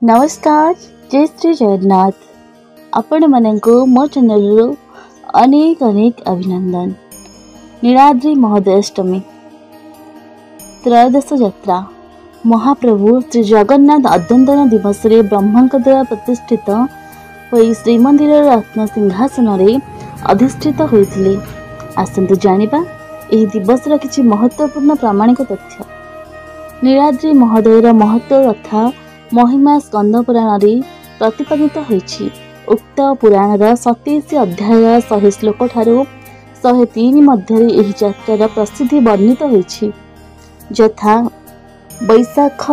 नमस्कार जय श्री जगन्नाथ आपण मानक मो चैनल अनेक अनेक अभिनंदन। नीलाद्रि महोदयाष्टमी त्रयोदश यात्रा महाप्रभु श्री जगन्नाथ अद्यतन दिवस रे ब्रह्मा द्वारा प्रतिष्ठित होई श्रीमंदिर रत्न सिंहासन रे अधिष्ठित होइथिले। आसंतु जानिबा एही दिवस रा किछि महत्वपूर्ण प्रामाणिक तथ्य। नीलाद्रि महोदयर महत्व तथा महिमा स्कंद पुराण रे प्रतिपादित होइछि। उक्त पुराणर 27 अध्याय 100 श्लोक ठारू 103 मध्य एही यात्रार प्रसिद्धि वर्णित होइछि। यथा वैशाख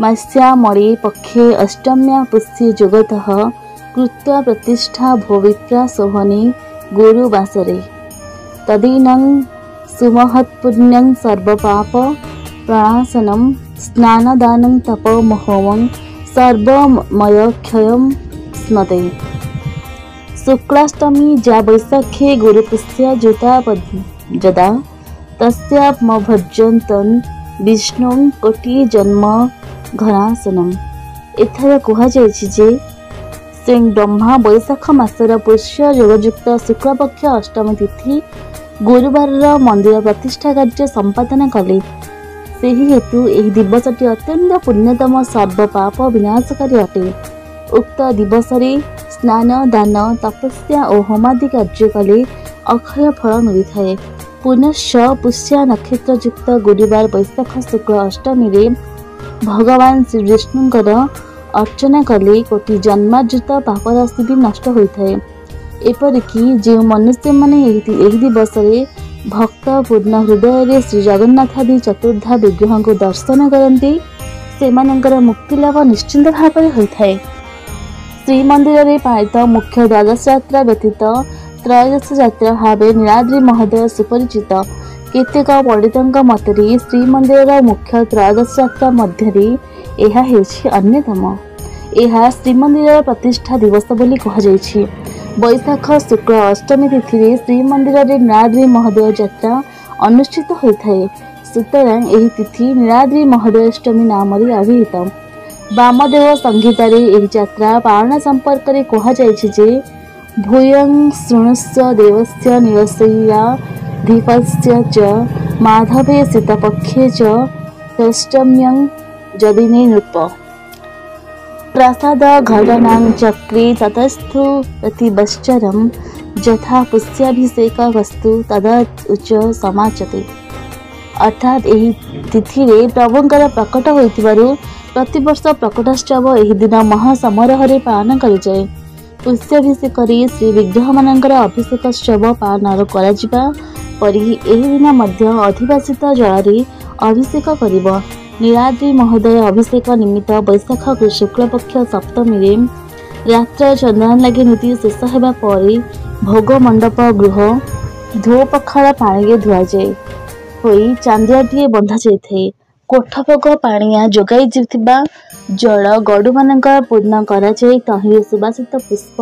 मास्यामळे पक्षे अष्टम्या पुष्ये जगतः कृत्वा प्रतिष्ठा भोविप्रा सोहने गुरुवासरे तदीनं सुमहत्पुण्यं सर्वपाप प्रणाशनं स्नानदानं तपोमहोमं सर्वमयक्षयं स्मते। शुक्लाष्टमी जा वैशाखे गुरुपुष्य जुता जदा तस्यामभजन्तन् विष्णुं कोटि जन्म घनासनम्। एथर कुहाଯାଇଛି जे श्री ब्रह्मा वैशाख मासर पुष्य योगयुक्त शुक्लपक्ष अष्टमी तिथि गुरुवार मंदिर प्रतिष्ठा कार्य संपादन कले। सेही हेतु एही दिवसटी अत्यंत पुण्यतम सर्व पाप विनाशकारी अटे। उक्त दिवस रे स्नान दान तपस्या और होमादि कार्य कले अक्षय फल मिलिथाए। पुनश्च पुष्य नक्षत्र युक्त गुरुवार वैशाख शुक्ल अष्टमी रे भगवान श्री विष्णुंकर अर्चना कले कोटि जन्मार्जित पाप राशि भी नष्ट होइथाए। एपरिकी जो मनुष्य माने एही दिवस रे भक्त पूर्ण हृदय रे श्री जगन्नाथ आदि चतुर्धा विग्रह को दर्शन करती सेमानंकर मुक्ति लाभ निश्चिंत भाव में होइथाए। श्रीमंदिर रे पालित मुख्य द्वादश यात्रा व्यतीत त्रयोदश यात्रा भाव नीलाद्रि महोदय सुपरिचित। केतेक पंडितंक मतरे श्रीमंदिर मुख्य त्रयोदश यात्रा मध्य एहा हेछि अन्यतम। एहा श्रीमंदिर प्रतिष्ठा दिवस बोली कहाଯାଇଛି। वैशाख शुक्ल अष्टमी तिथि श्रीमंदिर रे नीलाद्रि महोदय यात्रा अनुष्ठित होइथाए। सुतरां एही तिथि नीलाद्रि महोदयाष्टमी नाम रे अभिहित। वामदेव संहिता रे एही यात्रा पालन संपर्क रे कहाଯାଇଛି जे भूयं शृणुष्व देवस्य निवसैया दीपस्य च माधवे शीतपक्षे च षष्टम्यं जदिने नृप प्रसाद घटनां चक्रे ततस्थु प्रतिवश्चरं यथा पुष्याभिषेक वस्तु तदा उच्च समाचते। अर्थात एही तिथि रे प्रभुंकर प्रकट होइतिबारु प्रतिवर्ष प्रकटोत्सव एही दिन महासमारोह रे पालन कराଯାଏ। पुष्याभिषेक रे श्री विग्रह मानकर अभिषेकोत्सव पालन कराଯିबा परि एही दिन मध्य अधिवासित जल रे अभिषेक करिबो। नीलाद्रि महोदय अभिषेक निमित्त वैशाख शुक्लपक्ष सप्तमी रे रात्र चंदन लगे नीति शेष हेबा परे भोग मंडप गृह धो पखाड़ पानी धुआ जाए होई चांदियाटिए बंधा जाए। कोठभोग पाणिया जोगाई जल गड़ु मानक पूर्ण कराଯାए। तहिरे सुबासित पुष्प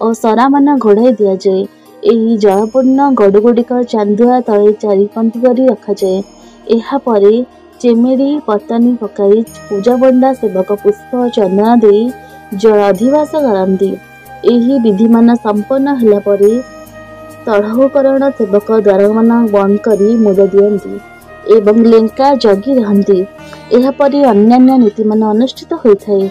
और सरा मान घोड़ाई दि जाए। एही जलपूर्ण गड़ु गुड़िक चांदुआ तले चारिपंथी करी रखाଯାए। एहा परे चेमेरी पतनी पकाई पूजा बंडा सेवक पुष्प चंदन दे जल अधिवास करती। एही विधि मान संपन्न होला परे तढ़ौकरण सेवक द्वार मान बंद करी मुद दियंती एवं लेंका जगी रहती। एहा परे अन्यान्य नीति मान अनुष्ठित होइथाए।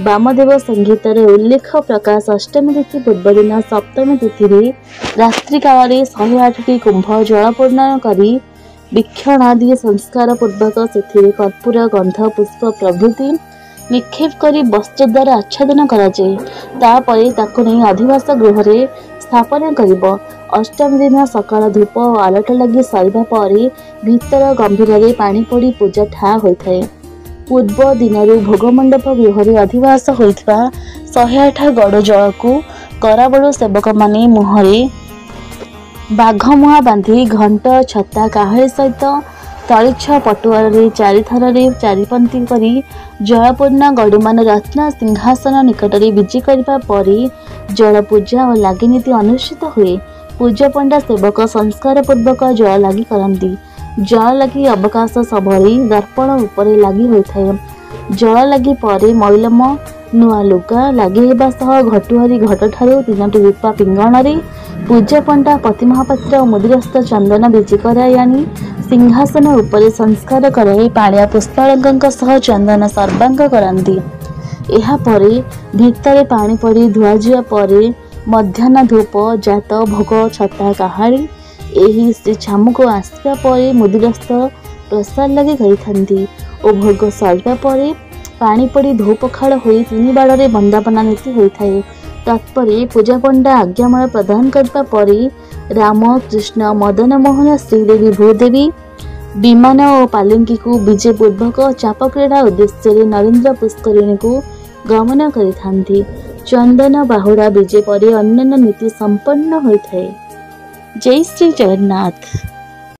वामदेव संहितार उल्लेख प्रकाश अष्टमी तिथि पूर्व दिन सप्तमी तिथि रे रात्रि काल 108 कुंभ जलपूर्ण करी वीक्षण आदि संस्कार पूर्वक से कर्पूर गंध पुष्प प्रभृति निक्षेप करी वस्त्र द्वारा आच्छादन कराଯାए। तापरे ताकु नहीं अधिवास गृह रे स्थापना करिबो। अष्टमी दिन सकाळ धूप और आलट लगी सरिबा परे भीतर गंभीर रे पानी पड़ी पूजा ठा होइथाए। पूर्व दिन भोग मंडप गृह रे अधिवास होइथबा 108 गड़ जल को कराबड़ सेवक माने मुहरे बाघ मुहा बांधी घंट छता काहली सहित तलिछ पटुआर रे चारिथर रे चारिपंथी करी जलपूर्ण गड़ुमान रत्न सिंहासन निकट रे विजे करबा परे जल पूजा और लागी नीति अनुष्ठित हुए। पूजा पंडा सेवक संस्कार पूर्वक जल लागी करती। जल लगी अवकाश सबरी दर्पण उपरे लगी होइथाए। जल लगी परे मैलम नुआ लुगा लगे घटुहरी घट ठारू 3टी रूपा पिंगण पूज्य पंडा पति महापात्र मुदिरस्थ चंदन बीजी कराई सिंहासन उपरे संस्कार कराई पाणिया पुष्पालक चंदन सर्वांग करती। यापर भितर पानी पड़ी धुआजिया पर मध्याह्न धूप जात भोग छता काहाड़ी यही श्री छामु को आसवा पर मुदिरस्थ प्रसाद लगे कही और भोग सरिबा पर पानी पड़ी धो पखाड़ हो 3 बाड़े बंदापना नीति होता है। तत्पर पूजा पंडा आज्ञामय प्रदान करने पर राम कृष्ण मदन मोहन श्रीदेवी भूदेवी विमान और पालिंकी को विजय पूर्वक चाप क्रीड़ा उद्देश्य नरेंद्र पुष्करिणी को गमन करिथांती। चंदन बाहुड़ा विजय पर अन्य नीति संपन्न होता है। जय श्री जगन्नाथ।